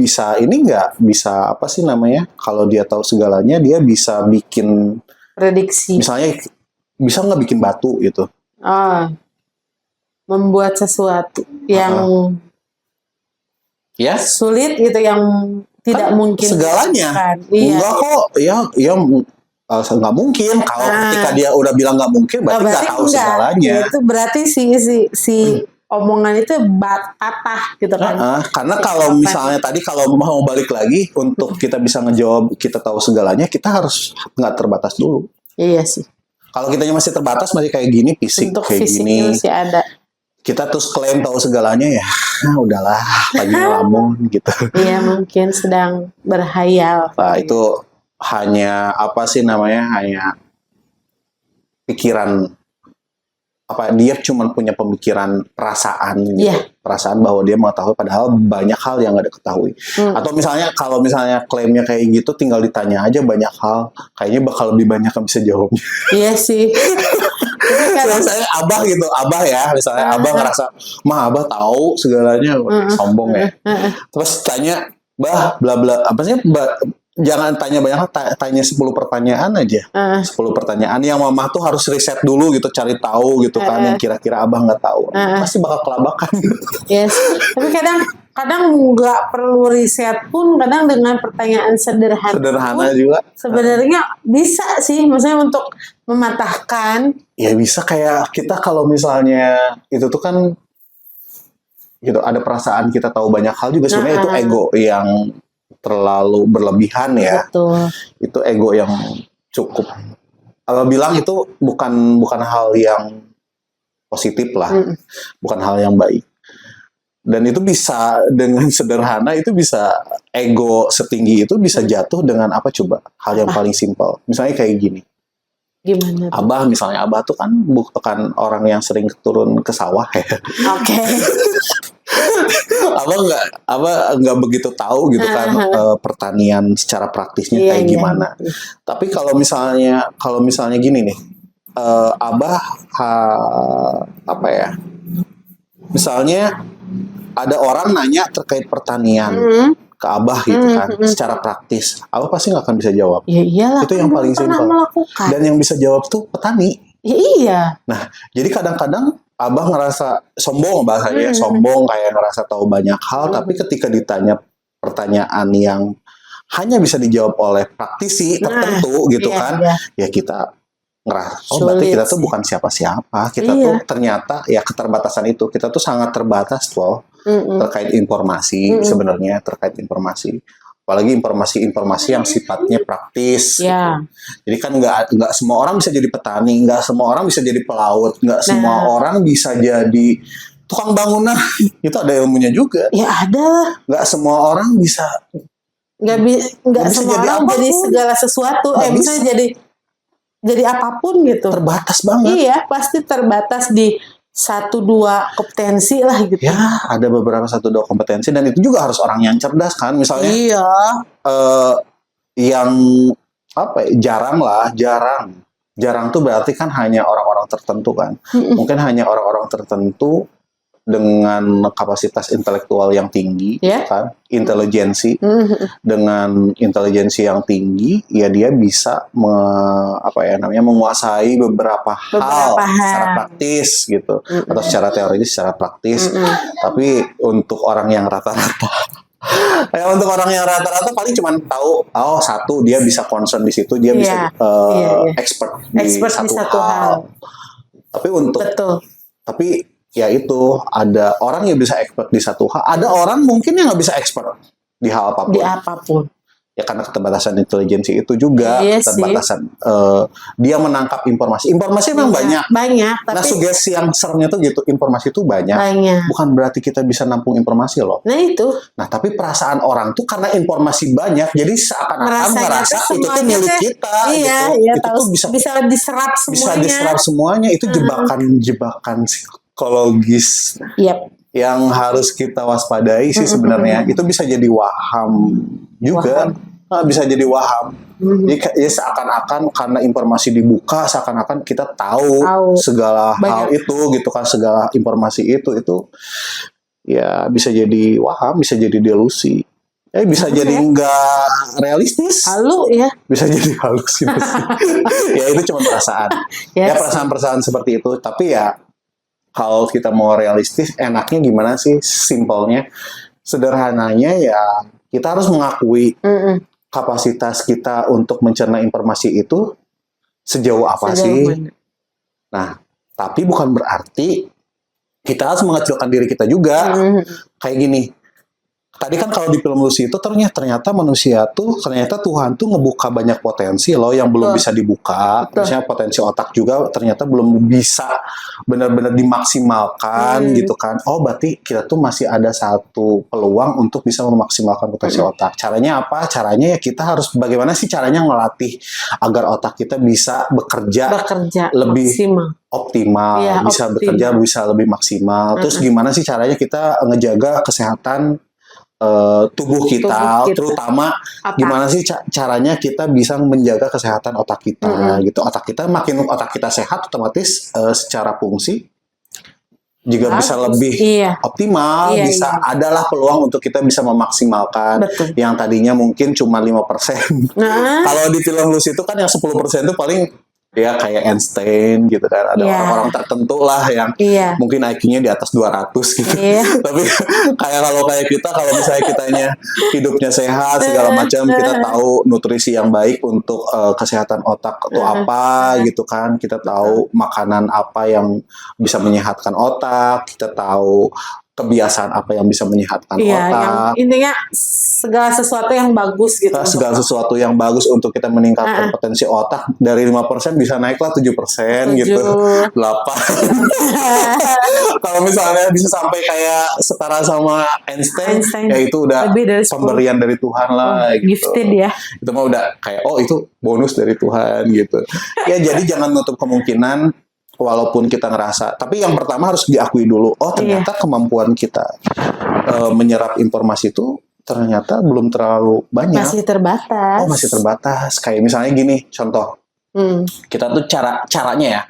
bisa ini nggak bisa apa sih namanya? Kalau dia tahu segalanya, dia bisa bikin Prediksi. misalnya bisa nggak bikin batu gitu? Membuat sesuatu yang Ya, sulit gitu, yang tidak kan mungkin segalanya. dilakukan. Iya. Enggak kok, ya nggak mungkin. Kalau ketika dia udah bilang nggak mungkin, berarti nggak tahu segalanya. Ya, itu berarti si omongan itu patah gitu kan. Karena kalau misalnya tadi kalau mau balik lagi untuk kita bisa ngejawab kita tahu segalanya, kita harus nggak terbatas dulu. Iya sih. Kalau kitanya masih terbatas, masih kayak gini, fisik Bentuk kayak fisiknya gini, masih ada. kita terus klaim tahu segalanya ya, udahlah, lagi ngelamun gitu. Iya, mungkin sedang berhayal. Nah, itu hanya apa sih namanya? Hanya pikiran, apa dia cuma punya pemikiran perasaan gitu. Perasaan bahwa dia mengetahui padahal banyak hal yang nggak diketahui. Atau misalnya kalau misalnya klaimnya kayak gitu, tinggal ditanya aja banyak hal, kayaknya bakal lebih banyak yang bisa jawabnya. Iya sih. Misalnya abah ya, misalnya abah ngerasa mah abah tahu segalanya, sombong ya. Terus tanya bah bla bla apa sih, jangan tanya banyak hal, tanya 10 pertanyaan aja. 10 pertanyaan yang mama tuh harus riset dulu gitu, cari tahu gitu kan, yang kira-kira abah nggak tahu. Pasti bakal kelabakan. Yes. Tapi kadang nggak perlu riset pun, kadang dengan pertanyaan sederhana juga sebenarnya bisa sih, maksudnya untuk mematahkan. Ya bisa, kayak kita kalau misalnya itu tuh kan gitu, ada perasaan kita tahu banyak hal juga sebenarnya itu ego yang terlalu berlebihan ya. Betul. Itu ego yang cukup bilang itu bukan hal yang positif lah. Bukan hal yang baik. Dan itu bisa dengan sederhana, itu bisa ego setinggi itu bisa jatuh dengan apa coba? Hal yang paling simpel. Misalnya kayak gini. Gimana? Abah tuh kan bukan orang yang sering turun ke sawah ya. Oke. Abah nggak begitu tahu gitu kan pertanian secara praktisnya kayak gimana. Tapi kalau misalnya gini nih, Abah apa ya? Misalnya ada orang nanya terkait pertanian ke Abah gitu kan, secara praktis, Abah pasti nggak akan bisa jawab. Ya iyalah. Itu yang paling simpel. Dan yang bisa jawab tuh petani. Ya iya. Nah, jadi kadang-kadang Abah ngerasa sombong bahasanya, sombong kayak ngerasa tahu banyak hal, tapi ketika ditanya pertanyaan yang hanya bisa dijawab oleh praktisi tertentu gitu kan, ya kita ngerasa berarti kita tuh bukan siapa-siapa, kita tuh ternyata ya keterbatasan itu, kita tuh sangat terbatas loh terkait informasi sebenarnya, terkait informasi. Apalagi informasi yang sifatnya praktis. Gitu. Jadi kan nggak semua orang bisa jadi petani, nggak semua orang bisa jadi pelaut, nggak semua orang bisa jadi tukang bangunan. Itu ada ilmunya juga. Ya ada. Nggak semua orang bisa. Nggak semua orang jadi segala sesuatu. Bisa jadi apapun gitu. Terbatas banget. Iya, pasti terbatas di 1-2 kompetensi lah gitu. Ya, ada beberapa 1-2 kompetensi, dan itu juga harus orang yang cerdas kan. Misalnya yang apa ya, jarang tuh berarti kan hanya orang-orang tertentu kan. Mungkin hanya orang-orang tertentu dengan kapasitas intelektual yang tinggi, kan, intelijensi, dengan intelijensi yang tinggi, ya dia bisa menguasai beberapa hal secara praktis gitu, atau secara teoritis, secara praktis. Tapi untuk orang yang rata-rata, untuk orang yang rata-rata paling cuma tahu, satu dia bisa concern di situ, dia bisa expert di satu hal. Tapi ya itu, ada orang yang bisa expert di satu hal, ada orang mungkin yang nggak bisa expert di hal apapun. Di apapun. Ya karena keterbatasan intelijensi itu juga, keterbatasan dia menangkap informasi. Informasi memang banyak. Tapi nah, sugesti yang seremnya tuh gitu, informasi itu banyak. Bukan berarti kita bisa nampung informasi loh. Nah itu. Nah tapi perasaan orang tuh karena informasi banyak, jadi seakan-akan merasa itu tuh milik kita. Iya, itu tuh bisa diserap semuanya. Bisa diserap semuanya. Itu jebakan psikologis. Yang harus kita waspadai sih sebenarnya. Itu bisa jadi waham juga. Bisa jadi waham. Jadi seakan-akan karena informasi dibuka, seakan-akan kita tahu segala hal itu gitu kan, segala informasi itu ya bisa jadi waham, bisa jadi delusi. bisa jadi nggak realistis, Halu ya. bisa jadi halusinasi. Ya itu cuma perasaan. Ya Yes. perasaan-perasaan seperti itu. Tapi ya kalau kita mau realistis, enaknya gimana sih? Simpelnya, sederhananya ya kita harus mengakui Mm-mm. kapasitas kita untuk mencerna informasi itu sejauh apa Sejauh sih? mana? Nah, tapi bukan berarti kita harus mengecilkan diri kita juga. Mm-mm. Kayak gini. Tadi kan kalau di film Lucy itu ternyata manusia tuh, ternyata Tuhan tuh ngebuka banyak potensi loh yang belum Betul. bisa dibuka. Betul. Misalnya potensi otak juga ternyata belum bisa benar-benar dimaksimalkan gitu kan. Oh berarti kita tuh masih ada satu peluang untuk bisa memaksimalkan potensi otak. Caranya apa? Caranya ya kita harus bagaimana sih caranya ngelatih agar otak kita bisa bekerja lebih maksimal. optimal, Iya, bisa optimal. bekerja bisa lebih maksimal. Terus gimana sih caranya kita ngejaga kesehatan tubuh kita, terutama Otak. gimana sih caranya kita bisa menjaga kesehatan otak kita gitu. Otak kita sehat otomatis secara fungsi juga bisa lebih optimal, Iya, bisa adalah peluang untuk kita bisa memaksimalkan. Betul. Yang tadinya mungkin cuma 5%. Nah, Kalau di film Lucy itu kan yang 10% itu paling ya kayak Einstein gitu kan. Ada orang-orang tertentu lah yang mungkin IQ-nya di atas 200 gitu. Tapi kayak kita, kalau misalnya kitanya hidupnya sehat segala macam, kita tahu nutrisi yang baik untuk kesehatan otak itu apa gitu kan. Kita tahu makanan apa yang bisa menyehatkan otak, kita tahu kebiasaan apa yang bisa menyehatkan otak. Yang intinya segala sesuatu yang bagus gitu. Segala sesuatu yang bagus untuk kita meningkatkan potensi otak dari 5% bisa naiklah 7% gitu. 8. Kalau misalnya bisa sampai kayak setara sama Einstein. Ya itu udah pemberian dari Tuhan lah gitu. Gifted ya. Itu mah udah kayak itu bonus dari Tuhan gitu. Ya jadi jangan nutup kemungkinan. Walaupun kita ngerasa, tapi yang pertama harus diakui dulu. Oh ternyata kemampuan kita menyerap informasi itu ternyata belum terlalu banyak. Masih terbatas. Oh masih terbatas. Kayak misalnya gini, contoh. Kita tuh caranya ya.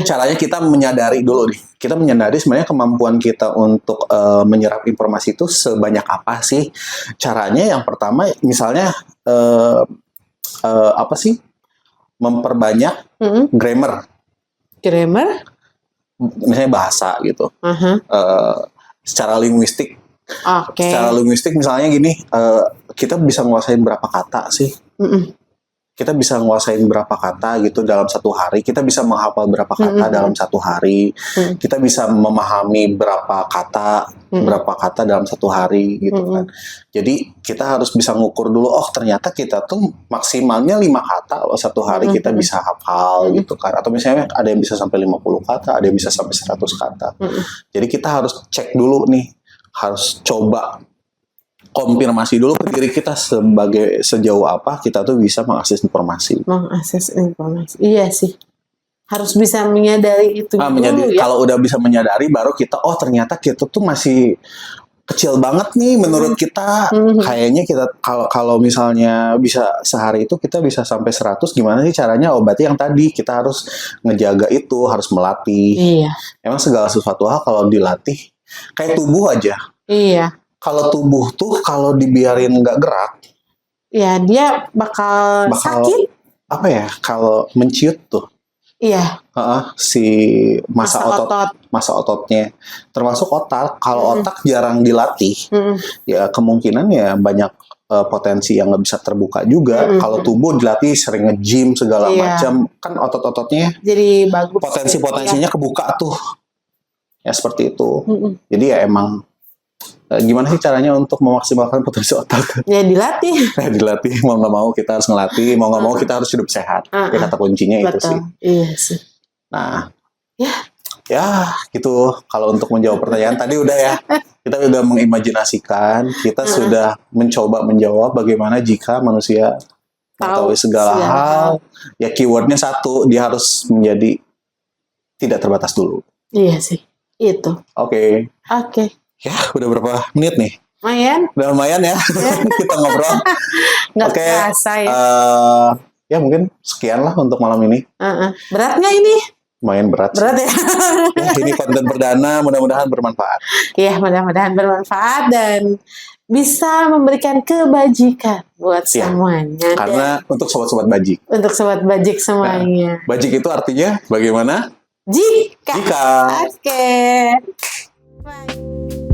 Caranya kita menyadari dulu nih. Kita menyadari sebenarnya kemampuan kita untuk menyerap informasi itu sebanyak apa sih? Caranya yang pertama misalnya apa sih? Memperbanyak grammar. Misalnya bahasa gitu. Secara linguistik. Secara linguistik misalnya gini, kita bisa nguasain berapa kata sih? Kita bisa nguasain berapa kata gitu dalam satu hari. Kita bisa menghafal berapa kata dalam satu hari. Kita bisa memahami berapa kata dalam satu hari gitu kan. Jadi kita harus bisa ngukur dulu. Oh ternyata kita tuh maksimalnya 5 kata loh satu hari kita bisa hafal gitu kan. Atau misalnya ada yang bisa sampai 50 kata, ada yang bisa sampai 100 kata. Jadi kita harus cek dulu nih, harus coba konfirmasi dulu ke diri kita sejauh apa kita tuh bisa mengakses informasi. Iya sih. Harus bisa menyadari itu dulu ya. Kalau udah bisa menyadari baru kita ternyata kita tuh masih kecil banget nih menurut kita. Kayaknya kita kalau misalnya bisa sehari itu kita bisa sampai 100, gimana sih caranya? Berarti yang tadi kita harus ngejaga itu, harus melatih. Emang segala sesuatu hal kalau dilatih kayak tubuh aja. Kalau tubuh tuh kalau dibiarin nggak gerak, ya dia bakal sakit. Apa ya? Kalau menciut tuh, si masa ototnya, termasuk otak. Kalau otak jarang dilatih, ya kemungkinan ya banyak potensi yang nggak bisa terbuka juga. Kalau tubuh dilatih sering nge-gym segala macam, kan otot-ototnya jadi bagus. Potensinya kebuka tuh, ya seperti itu. Jadi ya emang gimana sih caranya untuk memaksimalkan potensi otak? Ya dilatih. Dilatih, mau nggak mau kita harus ngelatih, mau nggak mau kita harus hidup sehat. Ya kata kuncinya itu sih. Iya sih. Nah, ya gitu. Kalau untuk menjawab pertanyaan tadi udah ya, kita udah mengimajinasikan, kita sudah mencoba menjawab bagaimana jika manusia mengetahui segala hal. Ya keywordnya satu, dia harus menjadi tidak terbatas dulu. Iya sih, itu. Oke. Ya, udah berapa menit nih? Udah lumayan ya kita ngobrol. Nggak terasa ya. Ya mungkin sekian lah untuk malam ini. Berat nggak ini? Lumayan berat. Berat ya. Ini konten perdana, mudah-mudahan bermanfaat. Iya, mudah-mudahan bermanfaat dan bisa memberikan kebajikan buat Siap. semuanya. Karena untuk sobat-sobat bajik. Untuk sobat bajik semuanya. Bajik itu artinya bagaimana? Jika. Jika. Oke. Bye.